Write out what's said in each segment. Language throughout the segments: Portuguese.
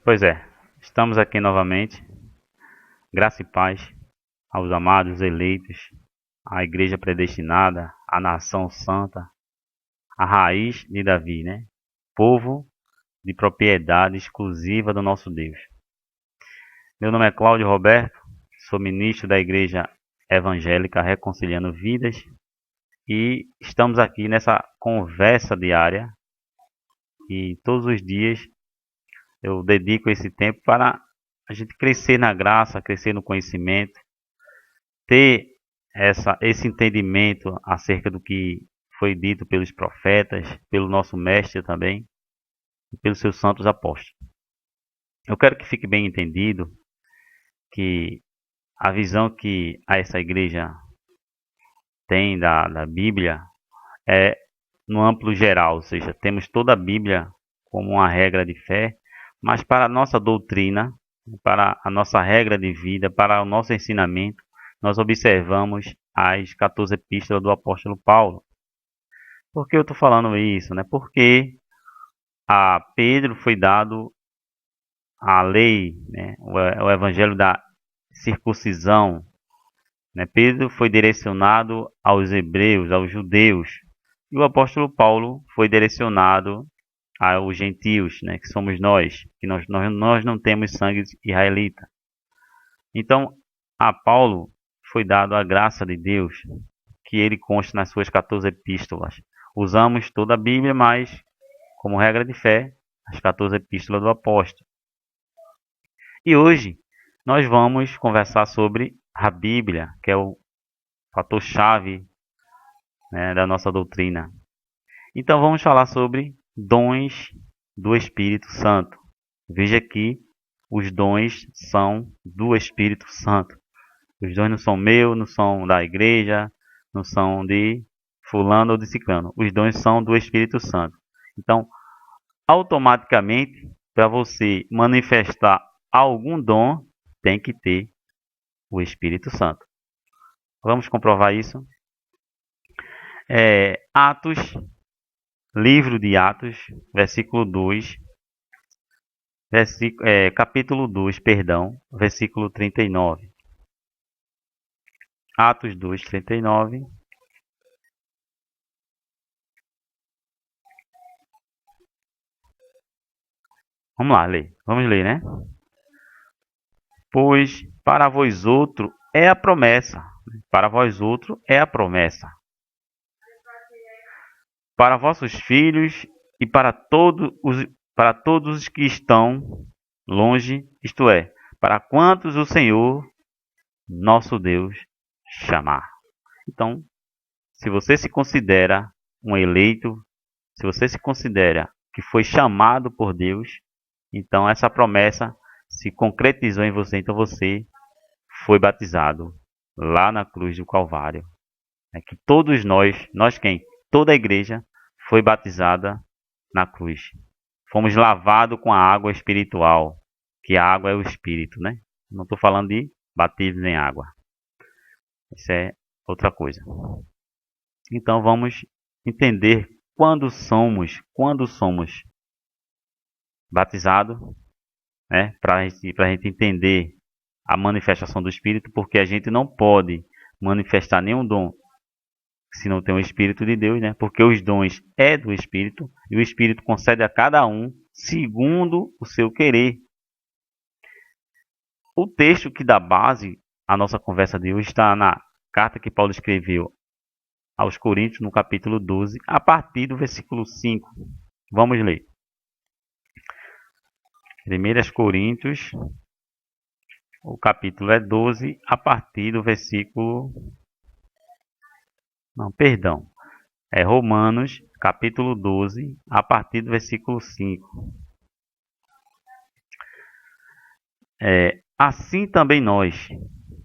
Pois é, estamos aqui novamente. Graça e paz aos amados eleitos, à igreja predestinada, à nação santa, a raiz de Davi, né? Povo de propriedade exclusiva do nosso Deus. Meu nome é Cláudio Roberto, sou ministro da Igreja Evangélica Reconciliando Vidas e estamos aqui nessa conversa diária e todos os dias eu dedico esse tempo para a gente crescer na graça, crescer no conhecimento, ter esse entendimento acerca do que foi dito pelos profetas, pelo nosso mestre também, e pelos seus santos apóstolos. Eu quero que fique bem entendido que a visão que essa igreja tem da Bíblia é no amplo geral, ou seja, temos toda a Bíblia como uma regra de fé, mas para a nossa doutrina, para a nossa regra de vida, para o nosso ensinamento, nós observamos as 14 epístolas do apóstolo Paulo. Por que eu estou falando isso? Né? Porque a Pedro foi dado a lei, né? o evangelho da circuncisão. Né? Pedro foi direcionado aos hebreus, aos judeus. E o apóstolo Paulo foi direcionado aos gentios, né? Que somos nós, que nós não temos sangue israelita. Então, a Paulo foi dado a graça de Deus, que ele consta nas suas 14 epístolas. Usamos toda a Bíblia, mas, como regra de fé, as 14 epístolas do apóstolo. E hoje, nós vamos conversar sobre a Bíblia, que é o fator-chave, né, da nossa doutrina. Então, vamos falar sobre dons do Espírito Santo. Veja que os dons são do Espírito Santo. Os dons não são meus, não são da igreja, não são de fulano ou de ciclano. Os dons são do Espírito Santo. Então, automaticamente, para você manifestar algum dom, tem que ter o Espírito Santo. Vamos comprovar isso. Atos, livro de Atos, versículo 2, capítulo 2, versículo 39. Atos 2, 39. Vamos lá, ler. Vamos ler, né? Pois para vós outro é a promessa. Para vós outro é a promessa. Para vossos filhos e para todos os que estão longe, isto é, para quantos o Senhor, nosso Deus, chamar. Então, se você se considera um eleito, se você se considera que foi chamado por Deus, então essa promessa se concretizou em você. Então você foi batizado lá na cruz do Calvário. É que todos nós quem? Toda a igreja foi batizada na cruz. Fomos lavados com a água espiritual, que a água é o Espírito, né? Não estou falando de batismo em água. Isso é outra coisa. Então vamos entender quando somos batizados, né? Para a gente entender a manifestação do Espírito, porque a gente não pode manifestar nenhum dom se não tem o Espírito de Deus, né? Porque os dons é do Espírito e o Espírito concede a cada um segundo o seu querer. O texto que dá base à nossa conversa de hoje está na carta que Paulo escreveu aos Coríntios, no capítulo 12, a partir do versículo 5. Vamos ler. 1 Coríntios, o capítulo é 12, a partir do versículo... Não, perdão. É Romanos, capítulo 12, a partir do versículo 5. Assim também nós,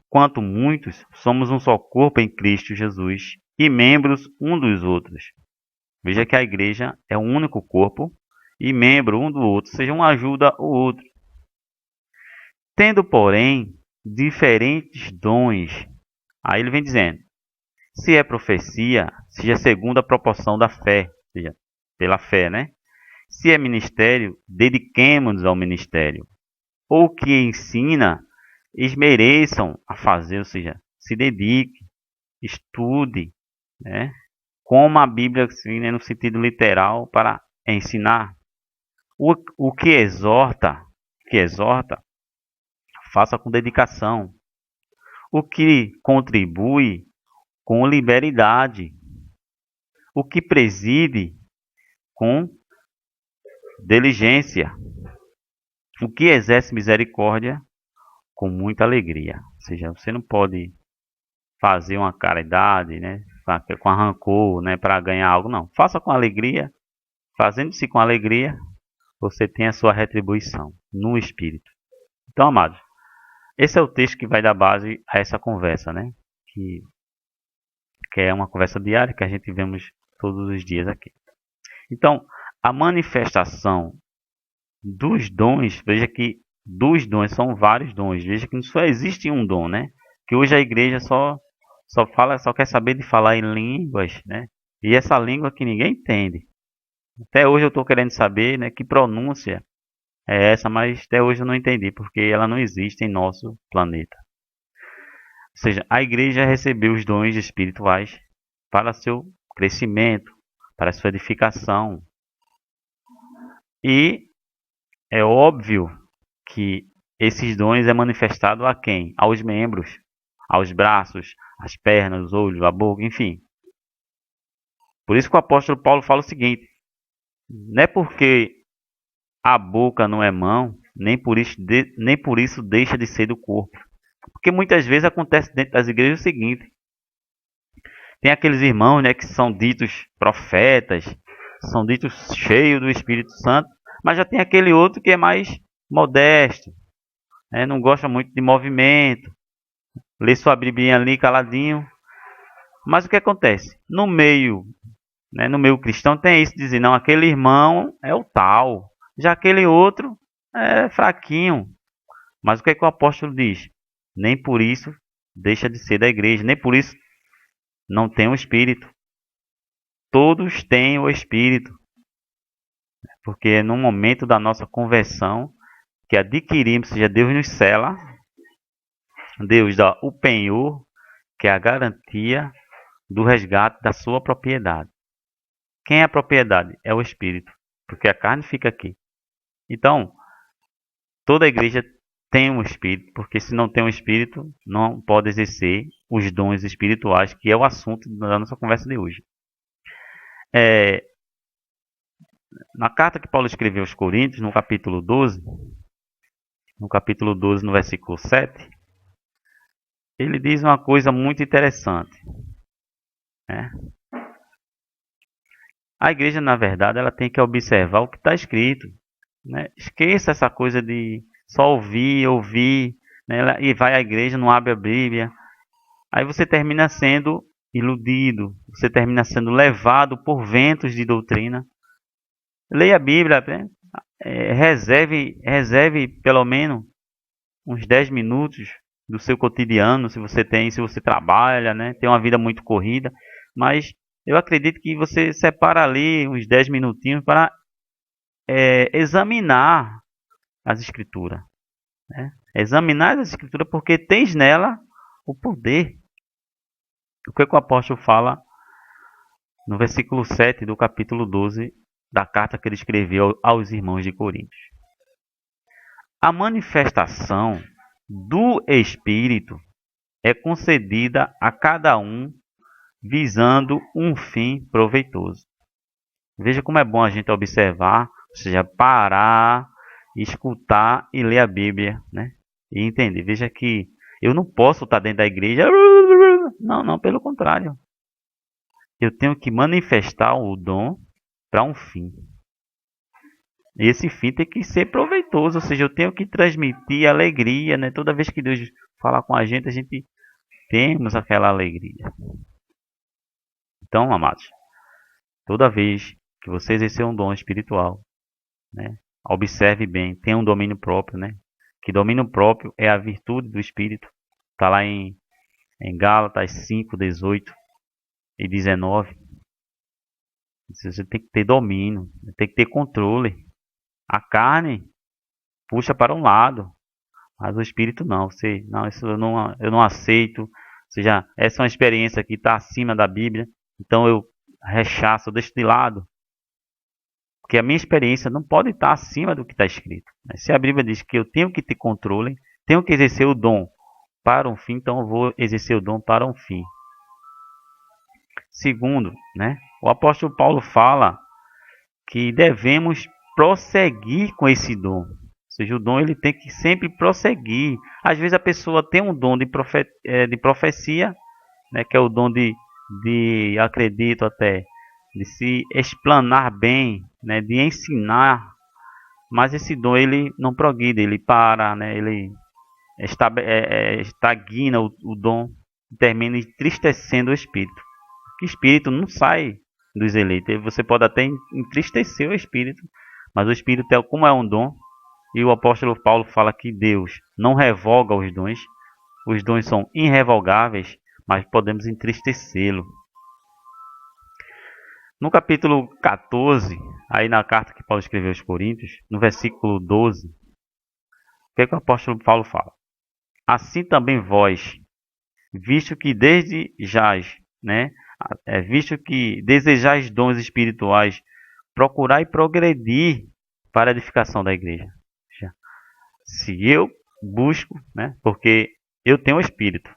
quanto muitos, somos um só corpo em Cristo Jesus e membros um dos outros. Veja que a igreja é um único corpo e membro um do outro, ou seja, um ajuda o outro. Tendo, porém, diferentes dons. Aí ele vem dizendo, se é profecia, seja segundo a proporção da fé, ou seja, pela fé, né? Se é ministério, dediquemo-nos ao ministério. ou que ensina, esmereçam a fazer, ou seja, se dedique, estude, né? Como a Bíblia, assim, né, no sentido literal, para ensinar. O que exorta, faça com dedicação. O que contribui, com liberalidade. O que preside, com diligência. O que exerce misericórdia, com muita alegria. Ou seja, você não pode fazer uma caridade, né, com rancor, né, para ganhar algo, não. Faça com alegria. Fazendo-se com alegria, você tem a sua retribuição no Espírito. Então, amados, esse é o texto que vai dar base a essa conversa, né? Que é uma conversa diária que a gente vemos todos os dias aqui. Então, a manifestação dos dons, veja que dos dons são vários dons. Veja que só existe um dom, né? Que hoje a igreja só quer saber de falar em línguas, né? E essa língua que ninguém entende. Até hoje eu estou querendo saber, né, que pronúncia é essa, mas até hoje eu não entendi, porque ela não existe em nosso planeta. Ou seja, a igreja recebeu os dons espirituais para seu crescimento, para sua edificação. E é óbvio que esses dons é manifestado a quem? Aos membros, aos braços, às pernas, os olhos, a boca, enfim. Por isso que o apóstolo Paulo fala o seguinte: não é porque a boca não é mão, nem por isso deixa de ser do corpo. Porque muitas vezes acontece dentro das igrejas o seguinte: tem aqueles irmãos, né, que são ditos profetas, são ditos cheios do Espírito Santo, mas já tem aquele outro que é mais modesto, né, não gosta muito de movimento, lê sua Biblinha ali caladinho. Mas o que acontece? No meio, né, no meio cristão tem isso de dizer, não, aquele irmão é o tal, já aquele outro é fraquinho. Mas o que é que o apóstolo diz? Nem por isso deixa de ser da igreja, nem por isso não tem o Espírito. Todos têm o Espírito, porque é no momento da nossa conversão que adquirimos, ou seja, Deus nos sela, Deus dá o penhor, que é a garantia do resgate da sua propriedade. Quem é a propriedade? É o Espírito, porque a carne fica aqui. Então, toda a igreja tem um Espírito, porque se não tem um Espírito, não pode exercer os dons espirituais, que é o assunto da nossa conversa de hoje. Na carta que Paulo escreveu aos Coríntios, no capítulo 12, no versículo 7, ele diz uma coisa muito interessante, né? A igreja, na verdade, ela tem que observar o que está escrito, né? Esqueça essa coisa de só ouvir, né? E vai à igreja, não abre a Bíblia. Aí você termina sendo iludido, você termina sendo levado por ventos de doutrina. Leia a Bíblia, né? Reserve pelo menos uns 10 minutos do seu cotidiano, se você trabalha, né? Tem uma vida muito corrida, mas eu acredito que você separa ali uns 10 minutinhos para examinar as escrituras, né? Examinar as escrituras porque tens nela o poder. O que o apóstolo fala no versículo 7 do capítulo 12 da carta que ele escreveu aos irmãos de Coríntios. A manifestação do Espírito é concedida a cada um visando um fim proveitoso. Veja como é bom a gente observar, ou seja, parar, escutar e ler a Bíblia, né? E entender. Veja que eu não posso estar dentro da igreja. Não, pelo contrário. Eu tenho que manifestar o dom para um fim. E esse fim tem que ser proveitoso, ou seja, eu tenho que transmitir alegria, né? Toda vez que Deus falar com a gente temos aquela alegria. Então, amados, toda vez que você exercer um dom espiritual, né? Observe bem, tenha um domínio próprio, né? Que domínio próprio é a virtude do Espírito. Está lá em Gálatas 5, 18 e 19. Você tem que ter domínio, tem que ter controle. A carne puxa para um lado, Mas o espírito não, você, não, isso eu não aceito. Ou seja, essa é uma experiência que está acima da Bíblia, então eu rechaço, eu deixo de lado. Porque a minha experiência não pode estar acima do que está escrito. Se a Bíblia diz que eu tenho que ter controle, tenho que exercer o dom para um fim, então eu vou exercer o dom para um fim. Segundo, né, o apóstolo Paulo fala que devemos prosseguir com esse dom. Ou seja, o dom ele tem que sempre prosseguir. Às vezes a pessoa tem um dom de profecia, né, que é o dom de acredito até, de se explanar bem, né, de ensinar, mas esse dom ele não progride, ele para, né, ele estagna o dom, termina entristecendo o espírito. O espírito não sai dos eleitos, você pode até entristecer o espírito, mas o espírito é como é um dom, e o apóstolo Paulo fala que Deus não revoga os dons são irrevogáveis, mas podemos entristecê-lo. No capítulo 14, aí na carta que Paulo escreveu aos Coríntios, no versículo 12, o que o apóstolo Paulo fala? Assim também vós, visto que visto que desejais dons espirituais, procurai progredir para a edificação da igreja. Se eu busco, né, porque eu tenho o espírito,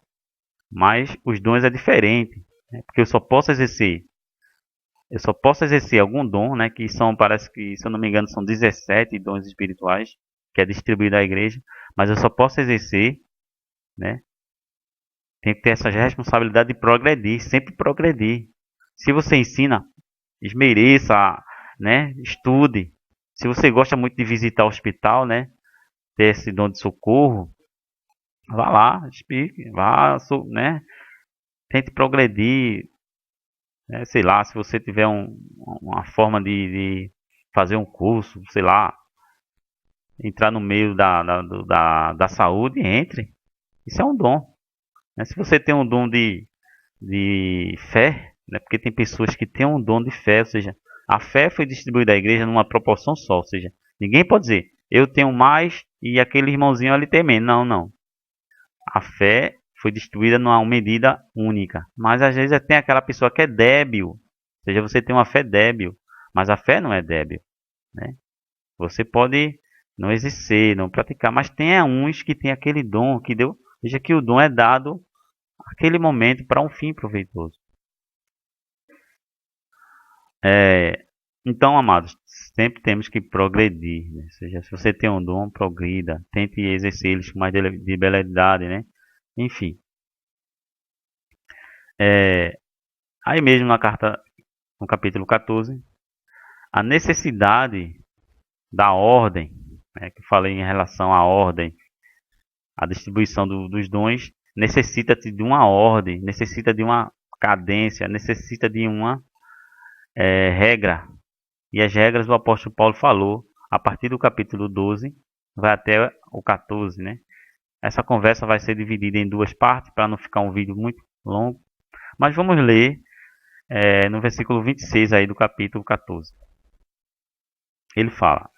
mas os dons é diferente, né, porque eu só posso exercer algum dom, né, que são, parece que, se eu não me engano, são 17 dons espirituais, que é distribuído à igreja, mas eu só posso exercer, né, tem que ter essa responsabilidade de progredir, sempre progredir. Se você ensina, esmereça, né, estude. Se você gosta muito de visitar o hospital, né, ter esse dom de socorro, vá lá, explique, vá, né, tente progredir, né, sei lá, se você tiver uma forma de fazer um curso, sei lá, entrar no meio da saúde, entre. Isso é um dom. Né? Se você tem um dom de fé, né, porque tem pessoas que têm um dom de fé, ou seja, a fé foi distribuída à igreja numa proporção só, ou seja, ninguém pode dizer, eu tenho mais e aquele irmãozinho ali tem menos. Não, não. A fé foi distribuída numa medida única. Mas às vezes tem aquela pessoa que é débil. Ou seja, você tem uma fé débil. Mas a fé não é débil. Né? Você pode não exercer, não praticar. Mas tem uns que tem aquele dom que deu. Veja que o dom é dado naquele momento para um fim proveitoso. Então, amados, sempre temos que progredir. Né? Ou seja, se você tem um dom, progrida. Tente exercer eles com mais debilidade, né? Enfim. Aí mesmo na carta, no capítulo 14, a necessidade da ordem, né, que eu falei em relação à ordem, a distribuição dos dons, necessita de uma ordem, necessita de uma cadência, necessita de uma regra. E as regras o apóstolo Paulo falou a partir do capítulo 12, vai até o 14, né? Essa conversa vai ser dividida em duas partes, para não ficar um vídeo muito longo. Mas vamos ler no versículo 26 aí do capítulo 14. Ele fala: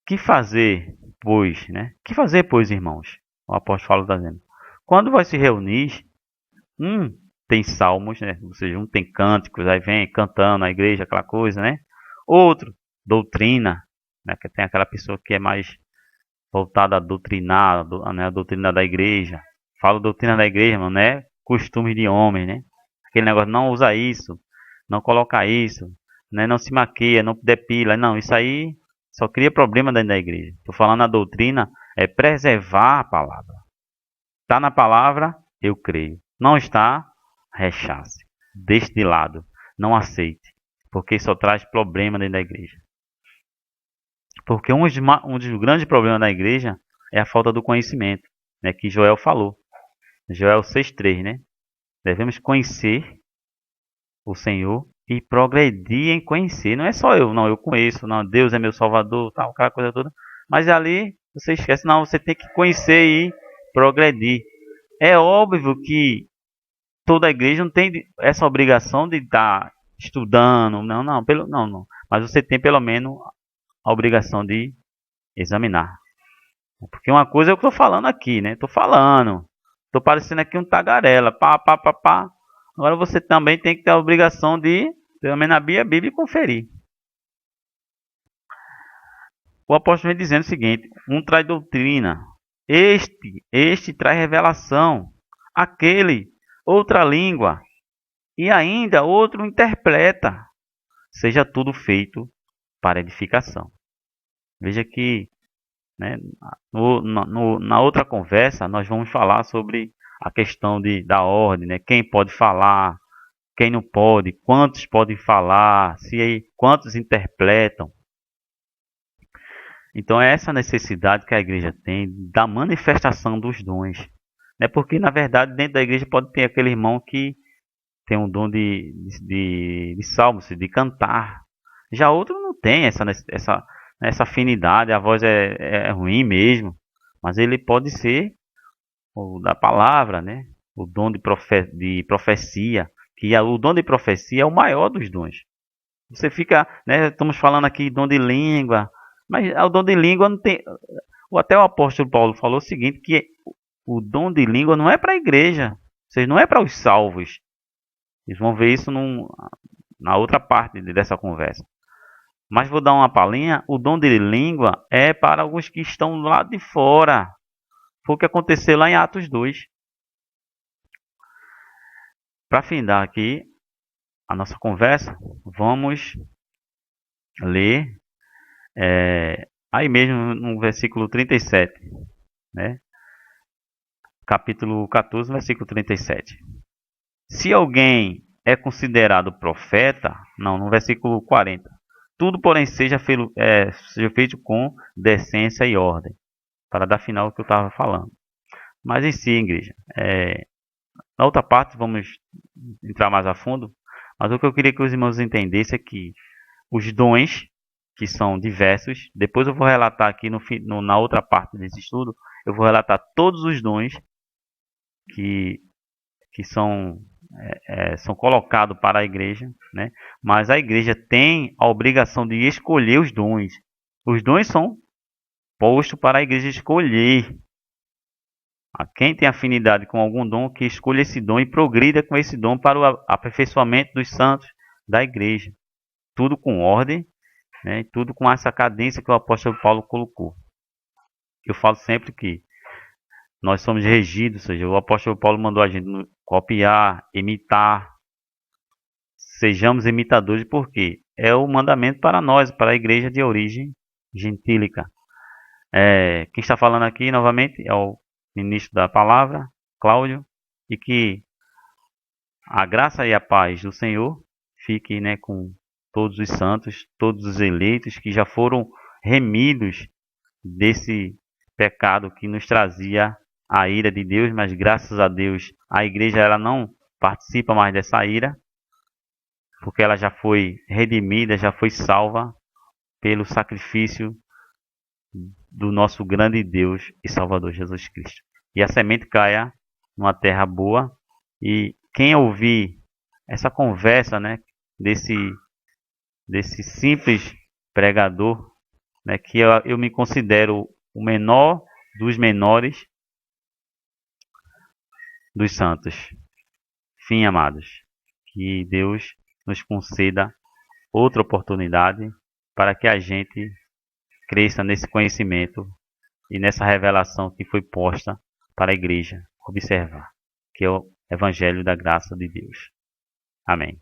Que fazer, pois, né? Que fazer, pois, irmãos? O apóstolo está dizendo. Quando vai se reunir, tem salmos, né? Ou seja, tem cânticos, aí vem cantando na igreja, aquela coisa, né? Outro, doutrina, né? Que tem aquela pessoa que é mais voltada a doutrinar, né? A doutrina da igreja. Falo doutrina da igreja, mano, né? Costumes de homem, né? Aquele negócio, não usa isso, não coloca isso, né? Não se maquia, não depila. Não, isso aí só cria problema dentro da igreja. Estou falando a doutrina é preservar a palavra. Está na palavra, eu creio. Não está, rechace. Deixe de lado. Não aceite. Porque só traz problema dentro da igreja. Porque um dos grandes problemas da igreja é a falta do conhecimento, né? Que Joel falou. Joel 6,3, né? Devemos conhecer o Senhor e progredir em conhecer. Não é só eu, não, eu conheço, não, Deus é meu salvador, tal, aquela coisa toda. Mas ali você esquece, não, você tem que conhecer e progredir. É óbvio que toda a igreja não tem essa obrigação de estar estudando, não. Mas você tem pelo menos a obrigação de examinar. Porque uma coisa é o que eu estou falando aqui, né? Estou falando. Estou parecendo aqui um tagarela. Pá, pá, pá, pá. Agora você também tem que ter a obrigação de examinar a Bíblia e conferir. O apóstolo vem dizendo o seguinte: um traz doutrina, este traz revelação, aquele outra língua, e ainda outro interpreta. Seja tudo feito para edificação. Veja que, né, na outra conversa nós vamos falar sobre a questão da ordem, né? Quem pode falar, quem não pode, quantos podem falar, quantos interpretam. Então é essa necessidade que a igreja tem da manifestação dos dons. Né? Porque na verdade dentro da igreja pode ter aquele irmão que tem um dom de salmos, de cantar. Já outro não tem essa afinidade, a voz é ruim mesmo. Mas ele pode ser o da palavra, né? O dom de profecia. O dom de profecia é o maior dos dons. Você fica, né? Estamos falando aqui dom de língua, mas o dom de língua não tem. Até o apóstolo Paulo falou o seguinte: que o dom de língua não é para a igreja, ou seja, não é para os salvos. Vocês vão ver isso na outra parte dessa conversa. Mas vou dar uma palhinha: o dom de língua é para alguns que estão lá de fora. Foi o que aconteceu lá em Atos 2. Para findar aqui a nossa conversa, vamos ler aí mesmo no versículo 37, né? Capítulo 14, versículo 37. Se alguém é considerado profeta, não, no versículo 40. Tudo, porém, seja feito com decência e ordem, para dar final ao que eu estava falando. Mas em si, igreja, na outra parte vamos entrar mais a fundo, mas o que eu queria que os irmãos entendessem é que os dons, que são diversos, depois eu vou relatar aqui na outra parte desse estudo, eu vou relatar todos os dons que são colocados para a igreja, né? Mas a igreja tem a obrigação de escolher os dons. Os dons são postos para a igreja escolher. Quem tem afinidade com algum dom, que escolha esse dom e progrida com esse dom para o aperfeiçoamento dos santos da igreja. Tudo com ordem, né? Tudo com essa cadência que o apóstolo Paulo colocou. Eu falo sempre que nós somos regidos, ou seja, o apóstolo Paulo mandou a gente copiar, imitar. Sejamos imitadores, porque é o mandamento para nós, para a igreja de origem gentílica. Quem está falando aqui novamente é o ministro da palavra, Cláudio, e que a graça e a paz do Senhor fique, né, com todos os santos, todos os eleitos que já foram remidos desse pecado que nos trazia a ira de Deus, mas graças a Deus a igreja ela não participa mais dessa ira, porque ela já foi redimida, já foi salva pelo sacrifício do nosso grande Deus e Salvador Jesus Cristo. E a semente caia numa terra boa, e quem ouvir essa conversa, né, desse simples pregador, né, que eu me considero o menor dos menores dos santos. Fim, amados, que Deus nos conceda outra oportunidade para que a gente cresça nesse conhecimento e nessa revelação que foi posta para a igreja observar, que é o Evangelho da graça de Deus. Amém.